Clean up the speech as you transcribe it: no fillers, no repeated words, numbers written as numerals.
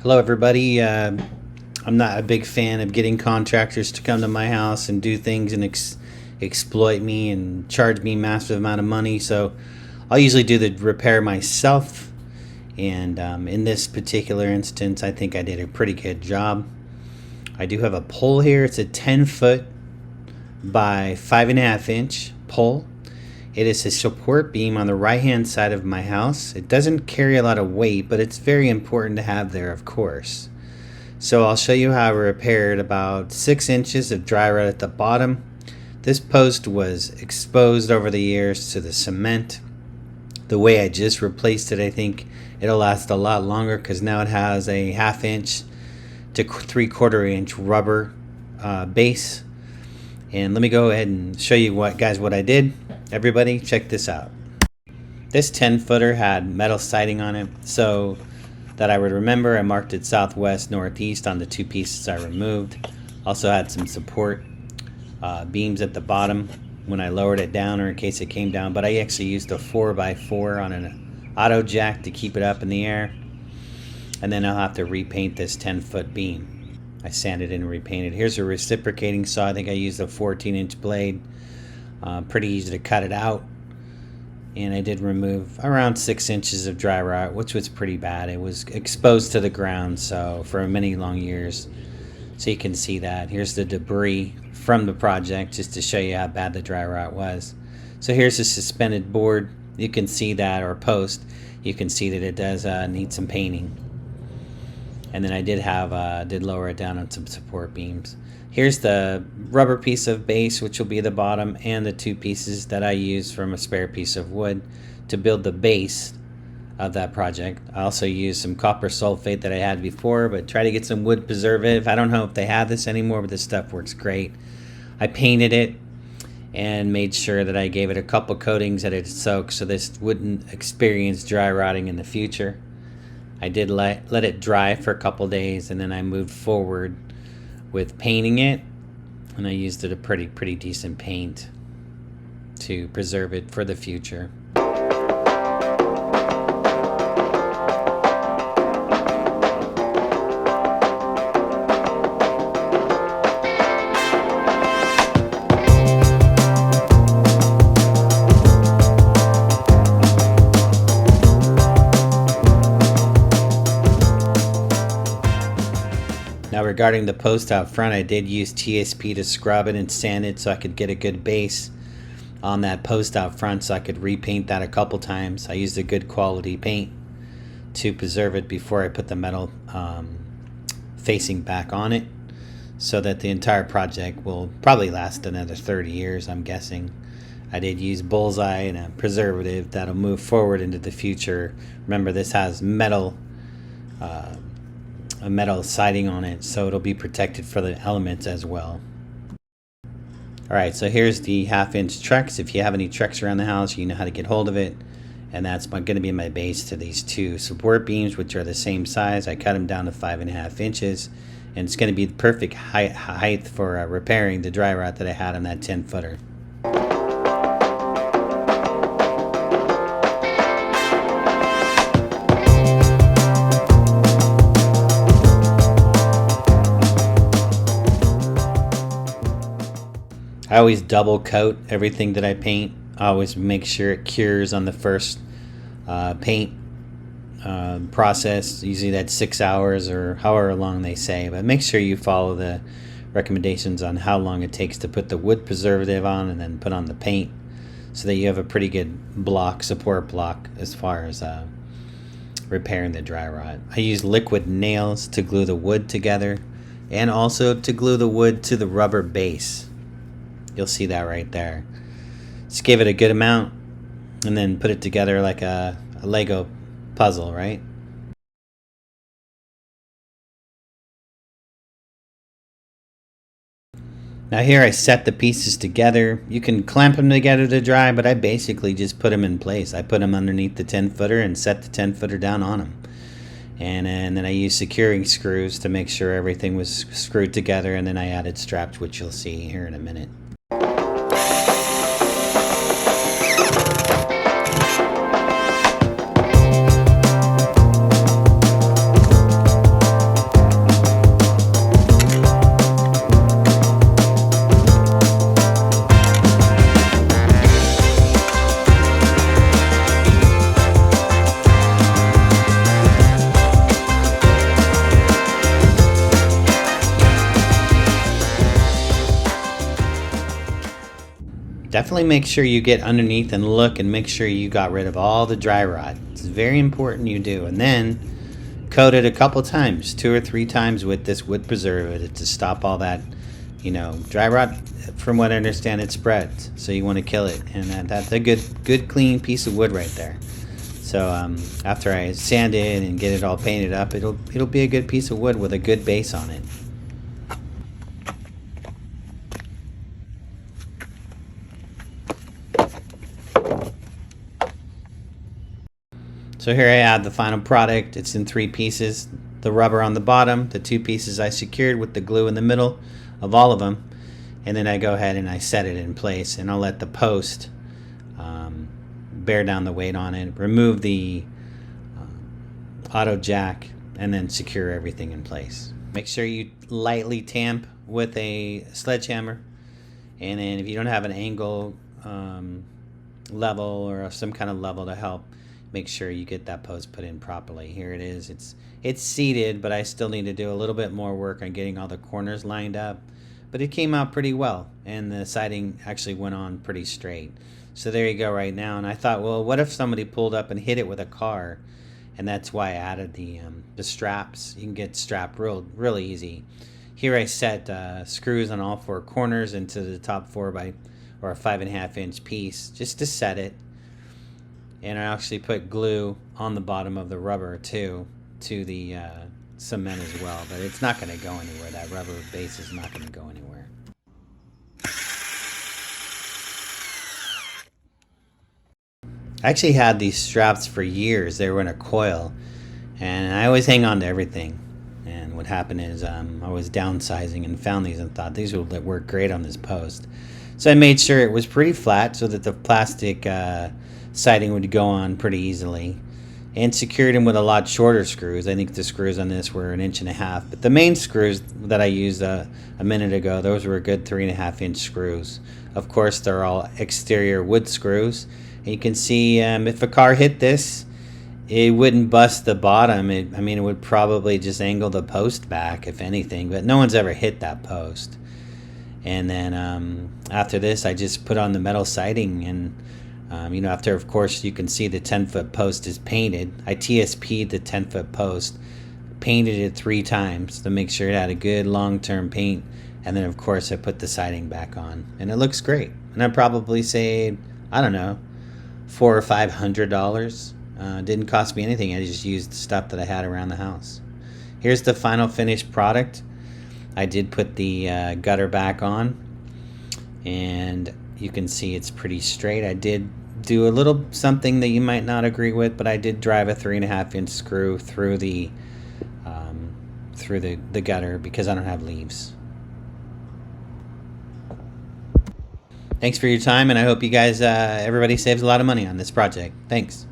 Hello, everybody. I'm not a big fan of getting contractors to come to my house and do things and exploit me and charge me massive amount of money. So I'll usually do the repair myself. And in this particular instance, I think I did a pretty good job. I do have a pole here. It's a 10-foot by 5.5-inch pole. It is a support beam on the right-hand side of my house. It doesn't carry a lot of weight, but it's very important to have there, of course. So I'll show you how I repaired about 6 inches of dryrot at the bottom. This post was exposed over the years to the cement. The way I just replaced it, I think it'll last a lot longer because now it has a 1/2 inch to 3/4 inch rubber base. And let me go ahead and show you what I did. Everybody, check this out. This 10-footer had metal siding on it, so that I would remember, I marked it southwest, northeast on the 2 pieces I removed. Also had some support beams at the bottom when I lowered it down or in case it came down, but I actually used a 4x4 on an auto jack to keep it up in the air. And then I'll have to repaint this 10-foot beam. I sanded and repainted. Here's a reciprocating saw. I think I used a 14-inch blade. Pretty easy to cut it out. And I did remove around 6 inches of dryrot, which was pretty bad. It was exposed to the ground so for many long years. So you can see that. Here's the debris from the project just to show you how bad the dryrot was. So here's a suspended board. You can see that, or post. You can see that it does need some painting. And then I did lower it down on some support beams. Here's the rubber piece of base, which will be the bottom, and the 2 pieces that I used from a spare piece of wood to build the base of that project. I also used some copper sulfate that I had before, but try to get some wood preservative. I don't know if they have this anymore, but this stuff works great. I painted it and made sure that I gave it a couple coatings that it soaked so this wouldn't experience dry rotting in the future. I did let it dry for a couple days, and then I moved forward with painting it, and I used it a pretty decent paint to preserve it for the future. Now regarding the post out front, I did use TSP to scrub it and sand it so I could get a good base on that post out front so I could repaint that a couple times. I used a good quality paint to preserve it before I put the metal facing back on it so that the entire project will probably last another 30 years, I'm guessing. I did use bullseye and a preservative that'll move forward into the future. Remember, this has a metal siding on it, so it'll be protected for the elements as well. Alright, so here's the 1/2 inch Trex. If you have any Trex around the house, you know how to get hold of it. And that's going to be my base to these 2 support beams, which are the same size. I cut them down to 5.5 inches, and it's going to be the perfect height for repairing the dryrot that I had on that 10-footer. I always double coat everything that I paint. I always make sure it cures on the first paint process. Usually that's 6 hours or however long they say, but make sure you follow the recommendations on how long it takes to put the wood preservative on and then put on the paint so that you have a pretty good support block as far as repairing the dryrot. I use liquid nails to glue the wood together and also to glue the wood to the rubber base. You'll see that right there. Just give it a good amount and then put it together like a Lego puzzle, right? Now here I set the pieces together. You can clamp them together to dry, but I basically just put them in place. I put them underneath the 10-footer and set the 10-footer down on them. And then I used securing screws to make sure everything was screwed together, and then I added straps, which you'll see here in a minute. Definitely make sure you get underneath and look and make sure you got rid of all the dry rot. It's very important you do. And then coat it a couple times, 2 or 3 times with this wood preservative to stop all that, dry rot. From what I understand, it spreads, so you want to kill it. And that's a good clean piece of wood right there. So after I sand it and get it all painted up, it'll be a good piece of wood with a good base on it. So here I have the final product. It's in 3 pieces. The rubber on the bottom, the 2 pieces I secured with the glue in the middle of all of them. And then I go ahead and I set it in place, and I'll let the post bear down the weight on it, remove the auto jack, and then secure everything in place. Make sure you lightly tamp with a sledgehammer, and then if you don't have an angle level or some kind of level to help, make sure you get that post put in properly. Here it is. It's seated, but I still need to do a little bit more work on getting all the corners lined up. But it came out pretty well, and the siding actually went on pretty straight. So there you go right now. And I thought, well, what if somebody pulled up and hit it with a car? And that's why I added the straps. You can get strapped really easy. Here I set screws on all 4 corners into the top 4 by or a 5.5 inch piece just to set it. And I actually put glue on the bottom of the rubber too to the cement as well, but it's not going to go anywhere. That rubber base is not going to go anywhere. I actually had these straps for years. They were in a coil, and I always hang on to everything. And what happened is I was downsizing and found these and thought these would work great on this post. So I made sure it was pretty flat so that the plastic siding would go on pretty easily, and secured them with a lot shorter screws. I think the screws on this were 1.5 inches, but the main screws that I used a minute ago, those were a good 3.5 inch screws. Of course, they're all exterior wood screws. And you can see if a car hit this, it wouldn't bust the bottom. It would probably just angle the post back, if anything, but no one's ever hit that post. And then after this, I just put on the metal siding, and after, of course, you can see the 10-foot post is painted. I TSP'd the 10-foot post, painted it 3 times to make sure it had a good long-term paint, and then, of course, I put the siding back on, and it looks great. And I probably saved, I don't know, $400 or $500. Didn't cost me anything. I just used stuff that I had around the house. Here's the final finished product. I did put the gutter back on, and you can see it's pretty straight. I did do a little something that you might not agree with, but I did drive a 3.5 inch screw through the gutter because I don't have leaves. Thanks for your time, and I hope you guys, everybody saves a lot of money on this project. Thanks.